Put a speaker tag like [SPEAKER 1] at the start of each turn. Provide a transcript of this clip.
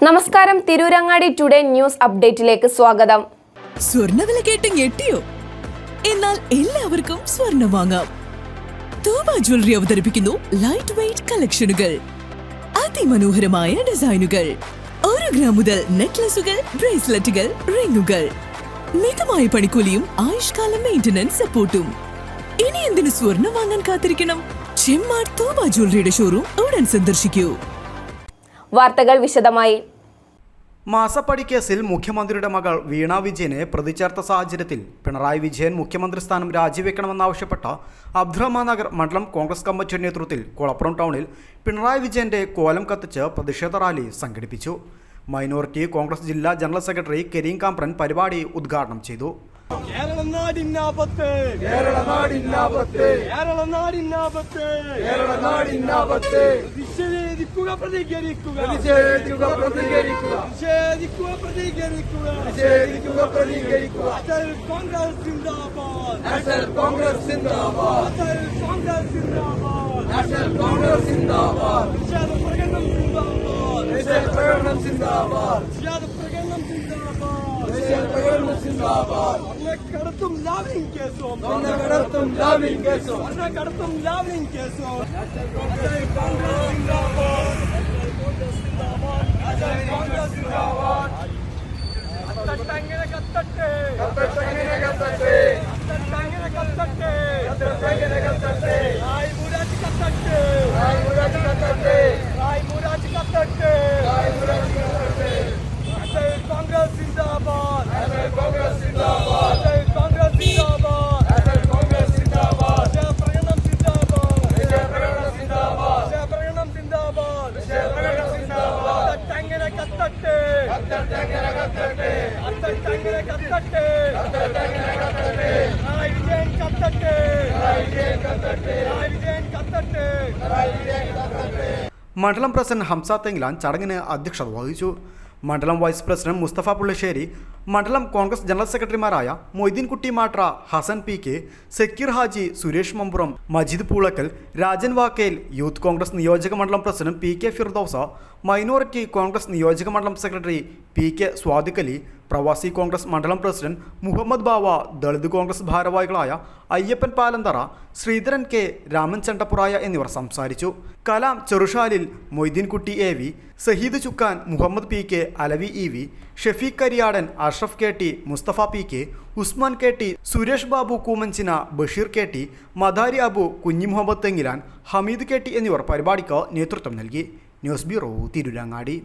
[SPEAKER 1] നമസ്കാരം, Tirurangadi today news അപ്ഡേറ്റിലേക്ക് സ്വാഗതം.
[SPEAKER 2] സ്വർണ്ണവില കേട്ട് ഞെട്ടിയോ? എന്നാൽ എല്ലാവർക്കും സ്വർണ്ണം വാങ്ങാം. തൂബ ജ്വല്ലറി അവതരിപ്പിക്കുന്നു ലൈറ്റ് വെയ്റ്റ് കളക്ഷനുകൾ, അതിമനോഹരമായ ഡിസൈനുകൾ, 1 ഗ്രാം മുതൽ നെക്ലസുകൾ, ബ്രേസ്ലെറ്റുകൾ, റിങ്ങുകൾ, മിതമായ പണിക്കൂലിയും ആയുഷ്കാല മെയിന്റനൻസ് സപ്പോർട്ടും. ഇനി എന്തിനു സ്വർണ്ണം വാങ്ങാൻ കാത്തിരിക്കണം? ചെമ്മാട് തൂബ ജ്വല്ലറിയുടെ ഷോറൂം ഉടൻ സന്ദർശിക്കൂ.
[SPEAKER 1] വാർത്തകൾ വിശദമായി.
[SPEAKER 3] മാസപ്പടി കേസിൽ മുഖ്യമന്ത്രിയുടെ മകൾ വീണ വിജയനെ പ്രതി ചേർത്ത സാഹചര്യത്തിൽ പിണറായി വിജയൻ മുഖ്യമന്ത്രി സ്ഥാനം രാജിവെക്കണമെന്നാവശ്യപ്പെട്ട അബ്ദുറഹ്മാൻ നഗർ മണ്ഡലം കോൺഗ്രസ് കമ്മിറ്റിയുടെ നേതൃത്വത്തിൽ കുളപ്പുറം ടൗണിൽ പിണറായി വിജയന്റെ കോലം കത്തിച്ച് പ്രതിഷേധ റാലി സംഘടിപ്പിച്ചു. മൈനോറിറ്റി കോൺഗ്രസ് ജില്ലാ ജനറൽ സെക്രട്ടറി കരീം കാംപ്രൻ പരിപാടി ഉദ്ഘാടനം ചെയ്തു.
[SPEAKER 4] കടത്തും ലാവലിംഗ് കേസും
[SPEAKER 3] മണ്ഡലം പ്രസിഡന്റ് ഹംസ തെങ്ങിലാൻ ചടങ്ങിന് അധ്യക്ഷത വഹിച്ചു. മണ്ഡലം വൈസ് പ്രസിഡന്റ് മുസ്തഫ പുള്ളിശ്ശേരി, മണ്ഡലം കോൺഗ്രസ് ജനറൽ സെക്രട്ടറിമാരായ Moideen Kutty Matra, Hassan P K, Zakir Haji, Suresh Mampuram, Majeed Poolakkal, Rajan Vakkel, youth Congress നിയോജക മണ്ഡലം president P K Firdaus, minority Congress നിയോജക മണ്ഡലം secretary P K Swadiq Ali, Pravasi Congress മണ്ഡലം പ്രസിഡന്റ് മുഹമ്മദ് ബാവ, ദളിത് കോൺഗ്രസ് ഭാരവാഹികളായ അയ്യപ്പൻ പാലന്തറ, ശ്രീധരൻ കെ, രാമൻ ചണ്ടപ്പുറായ എന്നിവർ സംസാരിച്ചു. കലാം ചെറുഷാലിൽ, മൊയ്തീൻ കുട്ടി A V, Saheed Chukkan, Muhammad P K, Alavi E V, Shafeeq Kariyadan, Ashraf K T, Musthafa P K, Usman K T, Suresh Babu Koomanchina, Basheer K T, Madari Abu, Kunhi Muhammad Thengilan, Hameed K T എന്നിവർ പരിപാടിക്ക് നേതൃത്വം നൽകി. News bureau, Tirurangadi.